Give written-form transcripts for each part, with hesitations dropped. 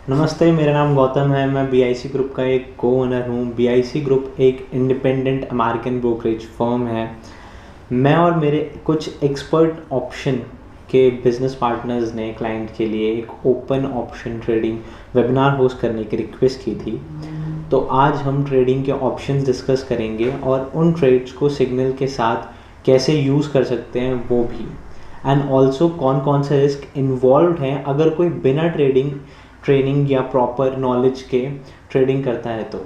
नमस्ते, मेरा नाम गौतम है। मैं बीआईसी ग्रुप का एक को ओनर हूँ। बीआईसी ग्रुप एक इंडिपेंडेंट अमेरिकन ब्रोकरेज फर्म है। मैं और मेरे कुछ एक्सपर्ट ऑप्शन के बिजनेस पार्टनर्स ने क्लाइंट के लिए एक open option trading webinar host करने की रिक्वेस्ट की थी। तो आज हम ट्रेडिंग के ऑप्शंस डिस्कस करेंगे और उन ट्रेड्स को सिग्नल के साथ कैसे यूज़ कर सकते हैं वो भी, एंड ऑल्सो कौन कौन से रिस्क इन्वॉल्व हैं अगर कोई बिना ट्रेनिंग या प्रॉपर नॉलेज के ट्रेडिंग करता है तो।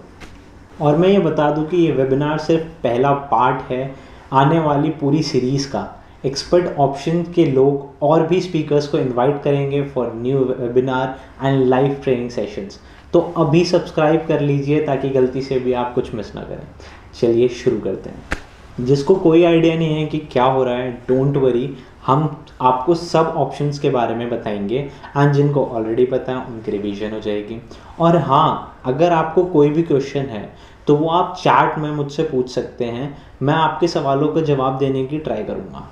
और मैं ये बता दूं कि ये वेबिनार सिर्फ पहला पार्ट है आने वाली पूरी सीरीज़ का। एक्सपर्ट ऑप्शन के लोग और भी स्पीकर्स को इनवाइट करेंगे for new webinar and live training sessions. तो अभी सब्सक्राइब कर लीजिए ताकि गलती से भी आप कुछ मिस ना करें। चलिए शुरू करते हैं। जिसको कोई आइडिया नहीं है कि क्या हो रहा है, डोंट वरी, हम आपको सब ऑप्शंस के बारे में बताएंगे एंड जिनको ऑलरेडी पता है उनकी रिवीजन हो जाएगी। और हाँ, अगर आपको कोई भी क्वेश्चन है तो वो आप चैट में मुझसे पूछ सकते हैं। मैं आपके सवालों का जवाब देने की ट्राई करूँगा।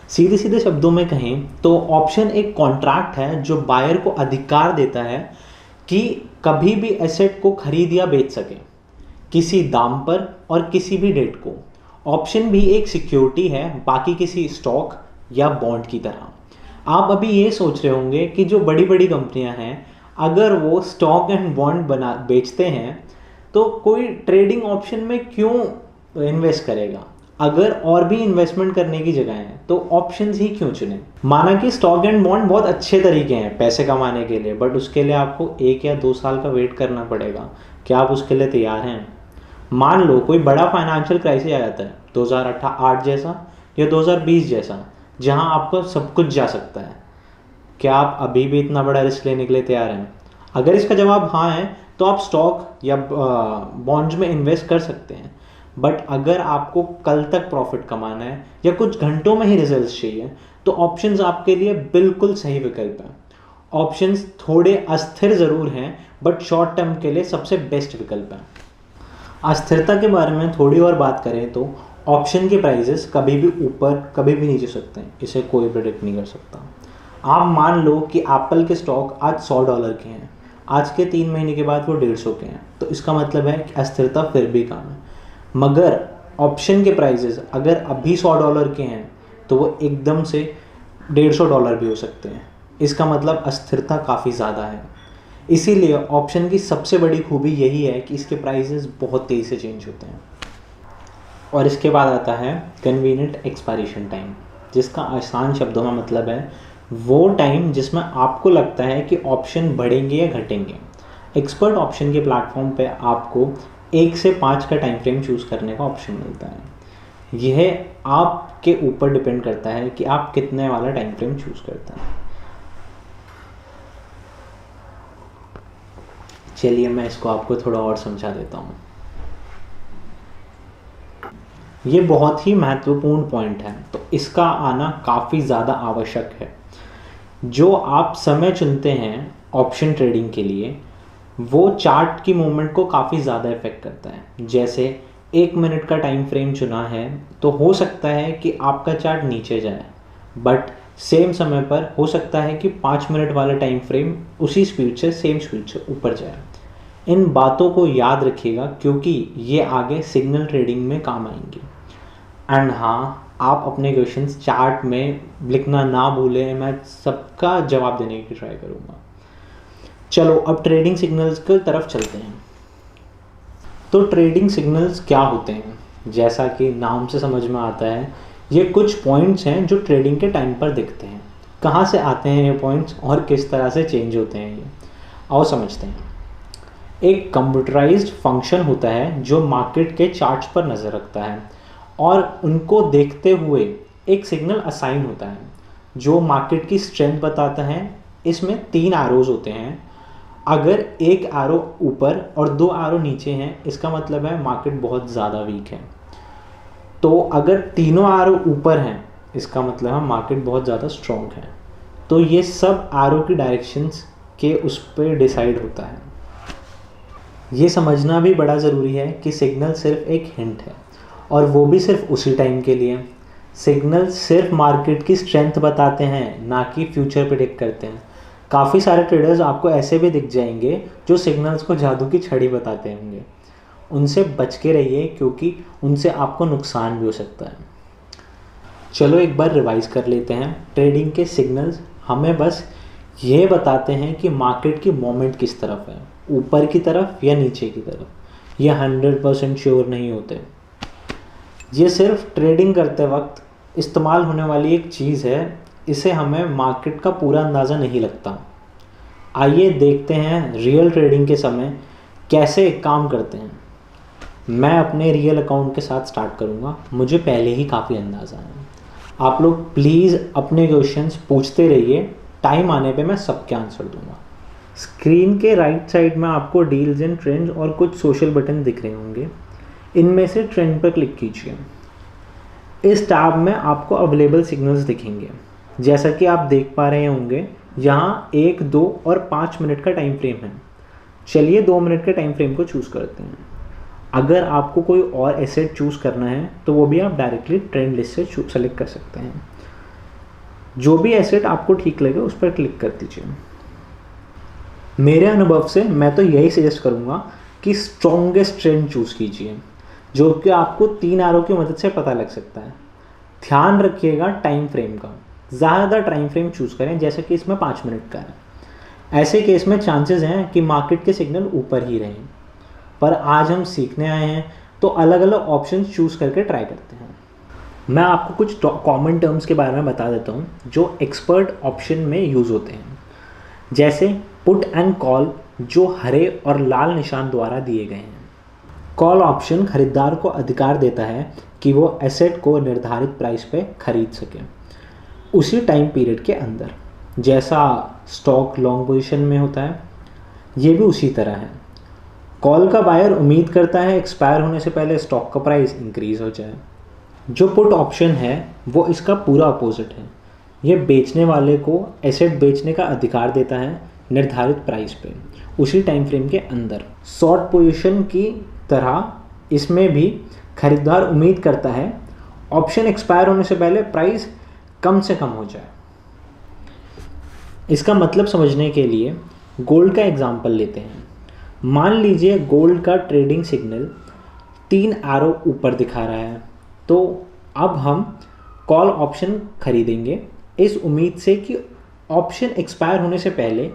सीधे सीधे शब्दों में कहें तो ऑप्शन एक कॉन्ट्रैक्ट है जो बायर को अधिकार देता है कि कभी भी एसेट को खरीद या बेच सके, किसी दाम पर और किसी भी डेट को। ऑप्शन भी एक सिक्योरिटी है, बाकी किसी स्टॉक या बॉन्ड की तरह। आप अभी ये सोच रहे होंगे कि जो बड़ी बड़ी कंपनियां हैं, अगर वो स्टॉक एंड बॉन्ड बेचते हैं तो कोई ट्रेडिंग ऑप्शन में क्यों इन्वेस्ट करेगा। अगर और भी इन्वेस्टमेंट करने की जगह है तो ऑप्शंस ही क्यों चुने। माना कि स्टॉक एंड बॉन्ड बहुत अच्छे तरीके हैं पैसे कमाने के लिए, बट उसके लिए आपको 1 या 2 साल का वेट करना पड़ेगा। क्या आप उसके लिए तैयार हैं? मान लो कोई बड़ा फाइनेंशियल क्राइसिस आ जाता है, 2008 जैसा या 2020 जैसा, जहां आपको सब कुछ जा सकता है। क्या आप अभी भी इतना बड़ा रिस्क लेने के लिए तैयार हैं? अगर इसका जवाब हाँ है तो आप स्टॉक या बॉन्ड्स में इन्वेस्ट कर सकते हैं। बट अगर आपको कल तक प्रॉफिट कमाना है या कुछ घंटों में ही रिजल्ट्स चाहिए तो ऑप्शंस आपके लिए बिल्कुल सही विकल्प है। ऑप्शंस थोड़े अस्थिर ज़रूर हैं, बट शॉर्ट टर्म के लिए सबसे बेस्ट विकल्प है। अस्थिरता के बारे में थोड़ी और बात करें तो ऑप्शन के प्राइजेस कभी भी ऊपर कभी भी नीचे सकते हैं, इसे कोई प्रेडिक्ट नहीं कर सकता। आप मान लो कि एप्पल के स्टॉक आज $100 के हैं, आज के 3 महीने के बाद वो 150 के हैं, तो इसका मतलब है कि अस्थिरता फिर भी कम है। मगर ऑप्शन के प्राइजेस अगर अभी $100 के हैं तो वो एकदम से $150 भी हो सकते हैं। इसका मतलब अस्थिरता काफ़ी ज़्यादा है। इसीलिए ऑप्शन की सबसे बड़ी खूबी यही है कि इसके प्राइसेस बहुत तेज़ी से चेंज होते हैं। और इसके बाद आता है कन्वीनियंट एक्सपायरेशन टाइम, जिसका आसान शब्दों में मतलब है वो टाइम जिसमें आपको लगता है कि ऑप्शन बढ़ेंगे या घटेंगे। एक्सपर्ट ऑप्शन के प्लेटफॉर्म पे आपको 1 से 5 का टाइम फ्रेम चूज़ करने का ऑप्शन मिलता है। यह आपके ऊपर डिपेंड करता है कि आप कितने वाला टाइम फ्रेम चूज़ करते हैं। चलिए मैं इसको आपको थोड़ा और समझा देता हूँ। ये बहुत ही महत्वपूर्ण पॉइंट है, तो इसका आना काफ़ी ज़्यादा आवश्यक है। जो आप समय चुनते हैं ऑप्शन ट्रेडिंग के लिए, वो चार्ट की मूवमेंट को काफ़ी ज़्यादा इफेक्ट करता है। जैसे 1 मिनट का टाइम फ्रेम चुना है तो हो सकता है कि आपका चार्ट नीचे जाए, बट सेम समय पर हो सकता है कि 5 मिनट वाला टाइम फ्रेम उसी स्पीड से सेम स्पीड से ऊपर जाए। इन बातों को याद रखिएगा क्योंकि ये आगे सिग्नल ट्रेडिंग में काम आएंगी। एंड हाँ, आप अपने क्वेश्चंस चार्ट में लिखना ना भूलें, मैं सबका जवाब देने की ट्राई करूँगा। चलो अब ट्रेडिंग सिग्नल्स की तरफ चलते हैं। तो ट्रेडिंग सिग्नल्स क्या होते हैं? जैसा कि नाम से समझ में आता है, ये कुछ पॉइंट्स हैं जो ट्रेडिंग के टाइम पर दिखते हैं। कहाँ से आते हैं ये पॉइंट्स और किस तरह से चेंज होते हैं ये, आओ समझते हैं। एक कंप्यूटराइज्ड फंक्शन होता है जो मार्केट के चार्ट्स पर नज़र रखता है और उनको देखते हुए एक सिग्नल असाइन होता है जो मार्केट की स्ट्रेंथ बताता है। इसमें 3 एरोज होते हैं। अगर एक एरो ऊपर और 2 एरो नीचे हैं, इसका मतलब है मार्केट बहुत ज़्यादा वीक है। तो अगर तीनों एरो ऊपर हैं, इसका मतलब है मार्केट बहुत ज़्यादा स्ट्रॉन्ग है। तो ये सब एरो की डायरेक्शंस के उस पर डिसाइड होता है। ये समझना भी बड़ा ज़रूरी है कि सिग्नल सिर्फ एक हिंट है और वो भी सिर्फ उसी टाइम के लिए। सिग्नल सिर्फ मार्केट की स्ट्रेंथ बताते हैं, ना कि फ्यूचर प्रेडिक्ट करते हैं। काफ़ी सारे ट्रेडर्स आपको ऐसे भी दिख जाएंगे जो सिग्नल्स को जादू की छड़ी बताते होंगे। उनसे बच के रहिए क्योंकि उनसे आपको नुकसान भी हो सकता है। चलो एक बार रिवाइज कर लेते हैं। ट्रेडिंग के सिग्नल्स हमें बस ये बताते हैं कि मार्केट की मोमेंट किस तरफ है, ऊपर की तरफ या नीचे की तरफ। ये 100% श्योर नहीं होते। ये सिर्फ ट्रेडिंग करते वक्त इस्तेमाल होने वाली एक चीज़ है, इसे हमें मार्केट का पूरा अंदाज़ा नहीं लगता। आइए देखते हैं रियल ट्रेडिंग के समय कैसे काम करते हैं। मैं अपने रियल अकाउंट के साथ स्टार्ट करूँगा, मुझे पहले ही काफ़ी अंदाज़ा है। आप लोग प्लीज़ अपने क्वेश्चंस पूछते रहिए, टाइम आने पे मैं सबके आंसर दूंगा। स्क्रीन के राइट साइड में आपको डील्स एंड ट्रेंड्स और कुछ सोशल बटन दिख रहे होंगे। इनमें से ट्रेंड पर क्लिक कीजिए। इस टैब में आपको अवेलेबल सिग्नल्स दिखेंगे। जैसा कि आप देख पा रहे होंगे, यहाँ 1, 2 और 5 मिनट का टाइम फ्रेम है। चलिए 2 मिनट के टाइम फ्रेम को चूज़ करते हैं। अगर आपको कोई और एसेट चूज़ करना है तो वो भी आप डायरेक्टली ट्रेंड लिस्ट से सेलेक्ट कर सकते हैं। जो भी एसेट आपको ठीक लगे उस पर क्लिक कर दीजिए। मेरे अनुभव से मैं तो यही सजेस्ट करूँगा कि स्ट्रॉन्गेस्ट ट्रेंड चूज़ कीजिए, जो कि आपको 3 एरो की मदद से पता लग सकता है। ध्यान रखिएगा टाइम फ्रेम का, ज़्यादा टाइम फ्रेम चूज़ करें, जैसे कि इसमें 5 मिनट का है। ऐसे केस में चांसेस हैं कि मार्केट के सिग्नल ऊपर ही रहें। पर आज हम सीखने आए हैं तो अलग अलग ऑप्शंस चूज़ करके ट्राई करते हैं। मैं आपको कुछ कॉमन टर्म्स के बारे में बता देता हूँ जो एक्सपर्ट ऑप्शन में यूज़ होते हैं। जैसे पुट एंड कॉल, जो हरे और लाल निशान द्वारा दिए गए हैं। कॉल ऑप्शन खरीदार को अधिकार देता है कि वो एसेट को निर्धारित प्राइस पे खरीद सके उसी टाइम पीरियड के अंदर, जैसा स्टॉक लॉन्ग पोजीशन में होता है, ये भी उसी तरह है। कॉल का बायर उम्मीद करता है एक्सपायर होने से पहले स्टॉक का प्राइस इंक्रीज हो जाए। जो पुट ऑप्शन है वो इसका पूरा अपोजिट है। ये बेचने वाले को एसेट बेचने का अधिकार देता है निर्धारित प्राइस पे उसी टाइम फ्रेम के अंदर। शॉर्ट पोजीशन की तरह इसमें भी खरीदार उम्मीद करता है ऑप्शन एक्सपायर होने से पहले प्राइस कम से कम हो जाए। इसका मतलब समझने के लिए गोल्ड का एग्जांपल लेते हैं। मान लीजिए गोल्ड का ट्रेडिंग सिग्नल 3 एरो ऊपर दिखा रहा है, तो अब हम कॉल ऑप्शन खरीदेंगे इस उम्मीद से कि ऑप्शन एक्सपायर होने से पहले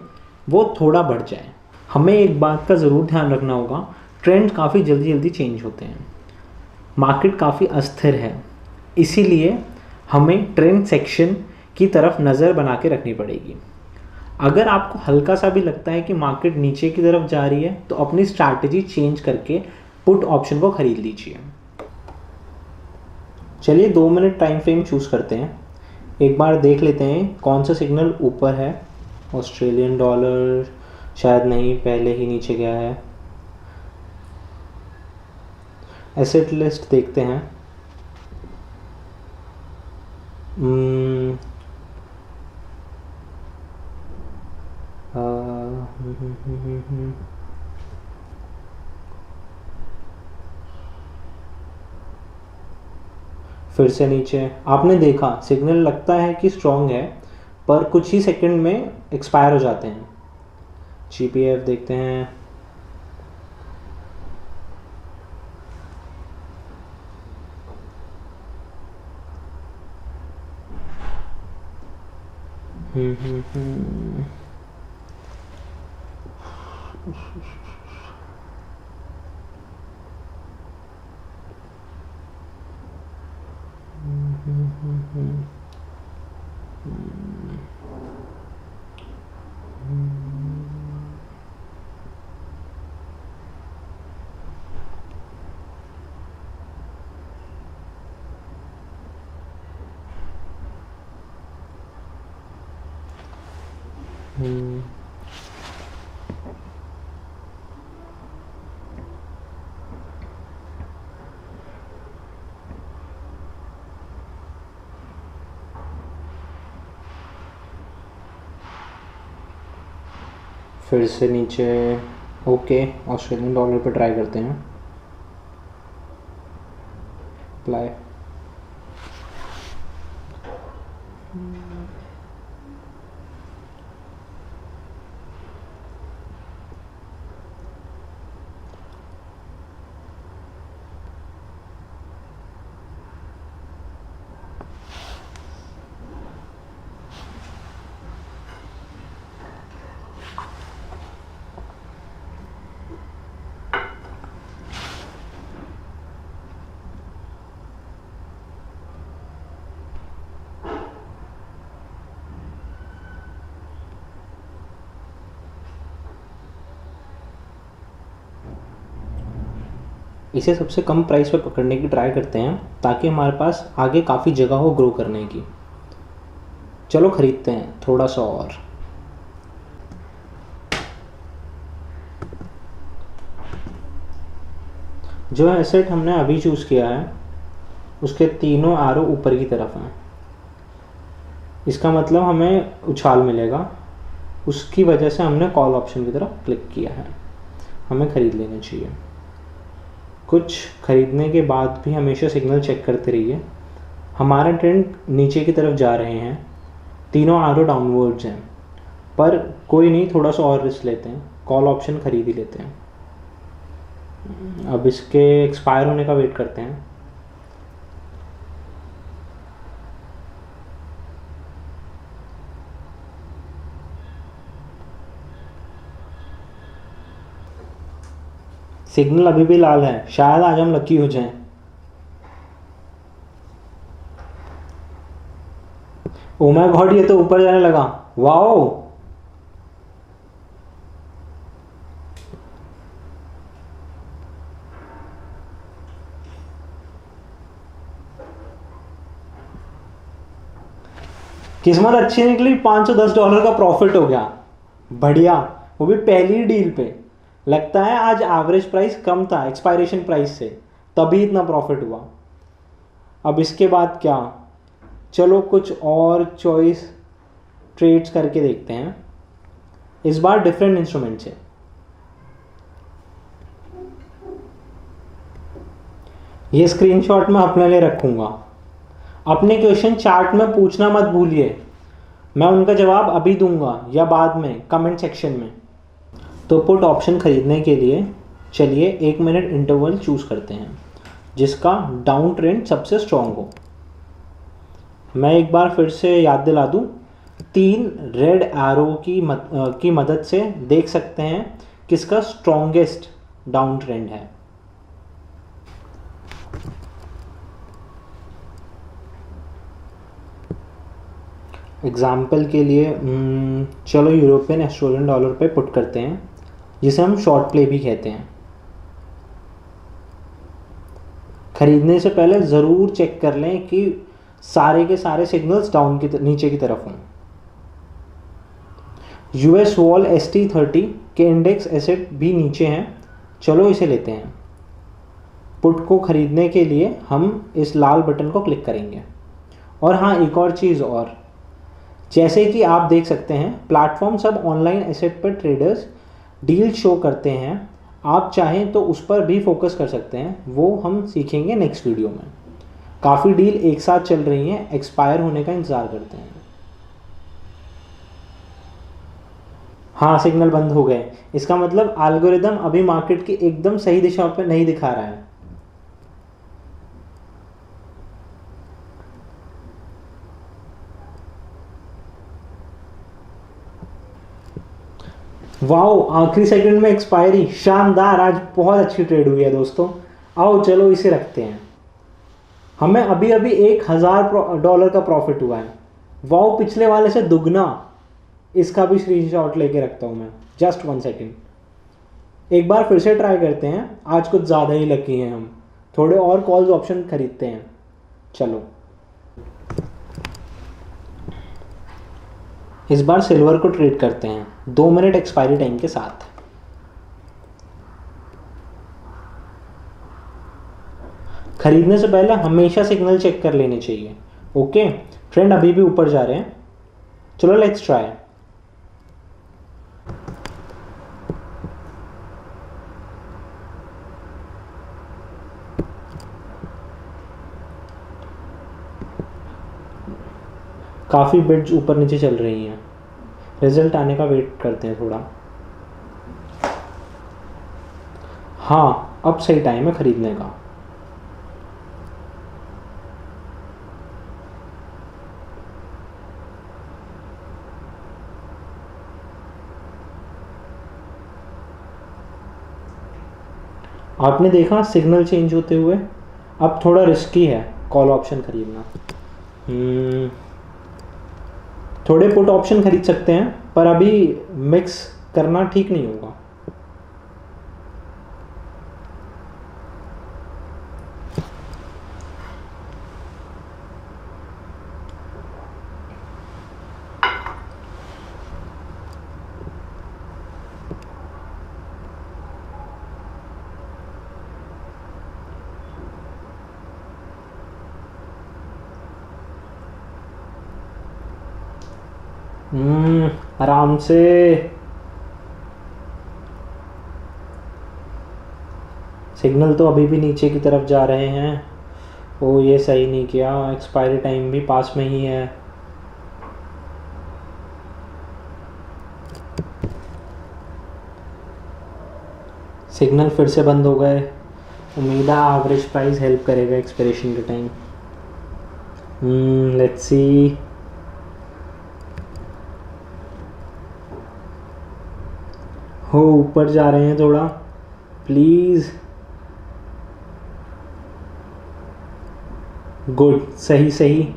वो थोड़ा बढ़ जाए। हमें एक बात का ज़रूर ध्यान रखना होगा, ट्रेंड काफ़ी जल्दी जल्दी चेंज होते हैं, मार्केट काफ़ी अस्थिर है, इसीलिए हमें ट्रेंड सेक्शन की तरफ नज़र बना के रखनी पड़ेगी। अगर आपको हल्का सा भी लगता है कि मार्केट नीचे की तरफ जा रही है तो अपनी स्ट्रैटेजी चेंज करके पुट ऑप्शन को खरीद लीजिए। चलिए 2 मिनट टाइम फ्रेम चूज़ करते हैं। एक बार देख लेते हैं कौन सा सिग्नल ऊपर है। ऑस्ट्रेलियन डॉलर शायद नहीं, पहले ही नीचे गया है। एसेट लिस्ट देखते हैं। फिर से नीचे। आपने देखा सिग्नल लगता है कि स्ट्रॉन्ग है पर कुछ ही सेकंड में एक्सपायर हो जाते हैं। जीपीएफ देखते हैं। फिर से नीचे। ओके, ऑस्ट्रेलियन डॉलर पे ट्राई करते हैं। अप्लाई। इसे सबसे कम प्राइस पे पकड़ने की ट्राई करते हैं ताकि हमारे पास आगे काफ़ी जगह हो ग्रो करने की। चलो ख़रीदते हैं थोड़ा सा और। जो एसेट हमने अभी चूज़ किया है उसके तीनों एरो ऊपर की तरफ हैं। इसका मतलब हमें उछाल मिलेगा, उसकी वजह से हमने कॉल ऑप्शन की तरफ क्लिक किया है। हमें ख़रीद लेना चाहिए। कुछ ख़रीदने के बाद भी हमेशा सिग्नल चेक करते रहिए। हमारा ट्रेंड नीचे की तरफ जा रहे हैं, तीनों एरो डाउनवर्ड्स हैं, पर कोई नहीं, थोड़ा सा और रिस्क लेते हैं, कॉल ऑप्शन ख़रीद ही लेते हैं। अब इसके एक्सपायर होने का वेट करते हैं। सिग्नल अभी भी लाल है, शायद आज हम लकी हो जाएं। ओ माय गॉड, ये तो ऊपर जाने लगा। वाओ, किस्मत अच्छी निकली, $510 का प्रॉफिट हो गया। बढ़िया, वो भी पहली डील पे। लगता है आज एवरेज प्राइस कम था एक्सपायरेशन प्राइस से, तभी इतना प्रॉफिट हुआ। अब इसके बाद क्या, चलो कुछ और चॉइस ट्रेड्स करके देखते हैं, इस बार डिफरेंट इंस्ट्रूमेंट से। ये स्क्रीनशॉट मैं अपने लिए रखूँगा। अपने क्वेश्चन चार्ट में पूछना मत भूलिए, मैं उनका जवाब अभी दूंगा या बाद में कमेंट सेक्शन में। तो पुट ऑप्शन ख़रीदने के लिए चलिए 1 मिनट इंटरवल चूज़ करते हैं जिसका डाउन ट्रेंड सबसे स्ट्रॉन्ग हो। मैं एक बार फिर से याद दिला दूं, 3 रेड एरो की मदद से देख सकते हैं किसका स्ट्रॉन्गेस्ट डाउन ट्रेंड है। एग्जाम्पल के लिए चलो यूरोपियन ऑस्ट्रेलियन डॉलर पे पुट करते हैं, जिसे हम शॉर्ट प्ले भी कहते हैं। ख़रीदने से पहले ज़रूर चेक कर लें कि सारे के सारे सिग्नल्स डाउन की नीचे की तरफ हों। यूएस वॉल ST30 के इंडेक्स एसेट भी नीचे हैं, चलो इसे लेते हैं। पुट को ख़रीदने के लिए हम इस लाल बटन को क्लिक करेंगे। और हाँ, एक और चीज़ और, जैसे कि आप देख सकते हैं प्लेटफॉर्म सब ऑनलाइन एसेट पर ट्रेडर्स डील शो करते हैं। आप चाहें तो उस पर भी फोकस कर सकते हैं, वो हम सीखेंगे नेक्स्ट वीडियो में। काफ़ी डील एक साथ चल रही हैं, एक्सपायर होने का इंतज़ार करते हैं। हाँ, सिग्नल बंद हो गए, इसका मतलब एल्गोरिदम अभी मार्केट की एकदम सही दिशा पर नहीं दिखा रहा है। वाओ, आखिरी सेकंड में एक्सपायरी, शानदार। आज बहुत अच्छी ट्रेड हुई है दोस्तों। आओ चलो इसे रखते हैं। हमें अभी अभी $1000 का प्रॉफिट हुआ है। वाओ, पिछले वाले से दुगना। इसका भी स्क्रीनशॉट लेके रखता हूँ मैं। Just 1 second. एक बार फिर से ट्राई करते हैं, आज कुछ ज़्यादा ही लकी हैं हम। थोड़े और कॉल्स ऑप्शन खरीदते हैं। चलो इस बार सिल्वर को ट्रेड करते हैं 2 मिनट एक्सपायरी टाइम के साथ। खरीदने से पहले हमेशा सिग्नल चेक कर लेने चाहिए। ओके, ट्रेंड अभी भी ऊपर जा रहे हैं, चलो लेट्स ट्राई। काफ़ी बिड्स ऊपर नीचे चल रही हैं, रिजल्ट आने का वेट करते हैं थोड़ा। हाँ, अब सही टाइम है खरीदने का। आपने देखा सिग्नल चेंज होते हुए। अब थोड़ा रिस्की है कॉल ऑप्शन खरीदना। थोड़े पुट ऑप्शन खरीद सकते हैं, पर अभी मिक्स करना ठीक नहीं होगा। आराम से। सिग्नल तो अभी भी नीचे की तरफ जा रहे हैं। ओ ये सही नहीं किया, एक्सपायरी टाइम भी पास में ही है। सिग्नल फिर से बंद हो गए। उम्मीद है एवरेज प्राइस हेल्प करेगा एक्सपायरेशन के टाइम। Let's see. हो ऊपर जा रहे हैं थोड़ा, प्लीज़। गुड, सही सही।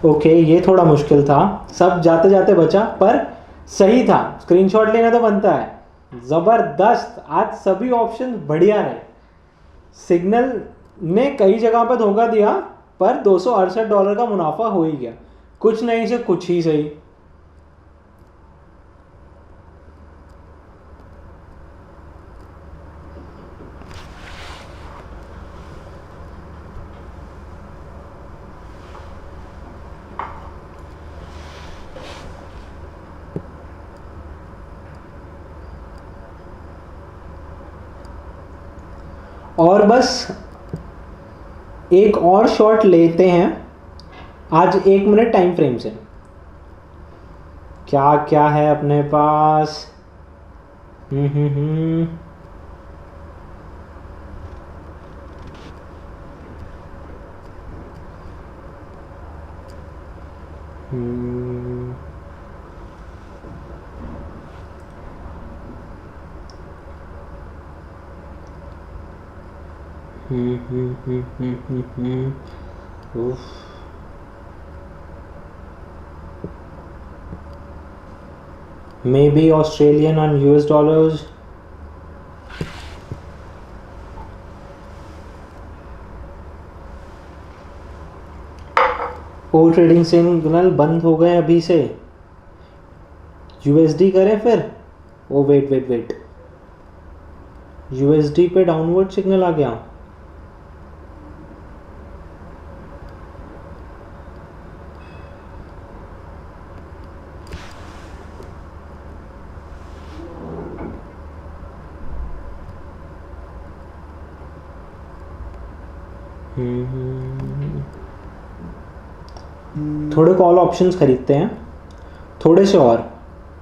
ओके ये थोड़ा मुश्किल था, सब जाते जाते बचा पर सही था। स्क्रीनशॉट लेना तो बनता है। ज़बरदस्त, आज सभी ऑप्शन बढ़िया रहे। सिग्नल ने कई जगह पर धोखा दिया पर $268 का मुनाफा हो ही गया। कुछ नहीं से कुछ ही सही। और बस एक और शॉट लेते हैं आज 1 मिनट टाइम फ्रेम से। क्या क्या है अपने पास? हम्म। उफ। Maybe Australian and US dollars. ओ ट्रेडिंग सिग्नल बंद हो गए अभी से। USD करें फिर। ओ वेट, USD पे डाउनवर्ड सिग्नल आ गया। थोड़े कॉल ऑप्शंस खरीदते हैं, थोड़े से और।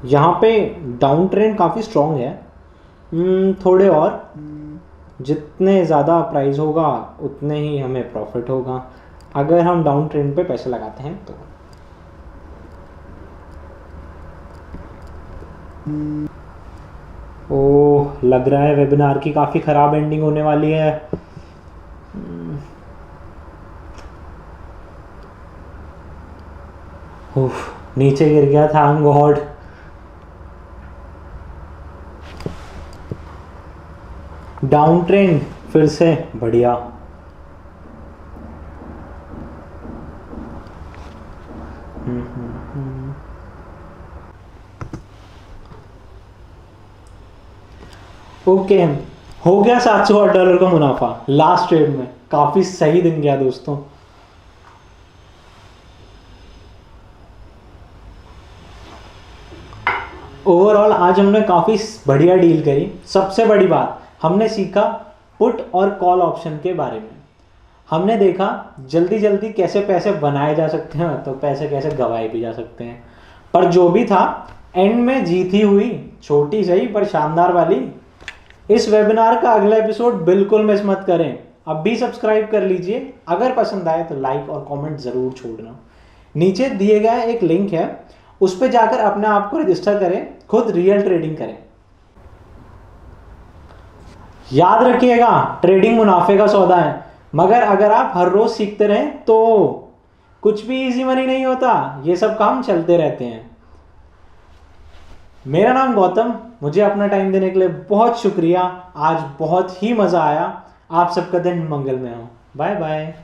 यहाँ पे डाउन ट्रेंड काफ़ी स्ट्रॉन्ग है। थोड़े और, जितने ज़्यादा प्राइस होगा उतने ही हमें प्रॉफिट होगा अगर हम डाउन ट्रेंड पे पैसे लगाते हैं तो। ओह लग रहा है वेबिनार की काफ़ी ख़राब एंडिंग होने वाली है। नीचे गिर गया था गॉड। डाउन ट्रेंड फिर से बढ़िया। ओके हो गया $708 का मुनाफा लास्ट ट्रेड में। काफी सही दिन गया दोस्तों। ओवरऑल आज हमने काफ़ी बढ़िया डील करी। सबसे बड़ी बात हमने सीखा पुट और कॉल ऑप्शन के बारे में। हमने देखा जल्दी जल्दी कैसे पैसे बनाए जा सकते हैं तो पैसे कैसे गंवाए भी जा सकते हैं। पर जो भी था एंड में जीत ही हुई, छोटी सही पर शानदार वाली। इस वेबिनार का अगला एपिसोड बिल्कुल मिस मत करें। अब भी सब्सक्राइब कर लीजिए। अगर पसंद आए तो लाइक और कमेंट ज़रूर छोड़ना। नीचे दिए गया एक लिंक है, उस पर जाकर अपने आप को रजिस्टर करें, खुद रियल ट्रेडिंग करें। याद रखिएगा ट्रेडिंग मुनाफे का सौदा है, मगर अगर आप हर रोज सीखते रहें तो कुछ भी इजी मनी नहीं होता। ये सब काम चलते रहते हैं। मेरा नाम गौतम, मुझे अपना टाइम देने के लिए बहुत शुक्रिया। आज बहुत ही मजा आया। आप सबका दिन मंगलमय हो। Bye bye.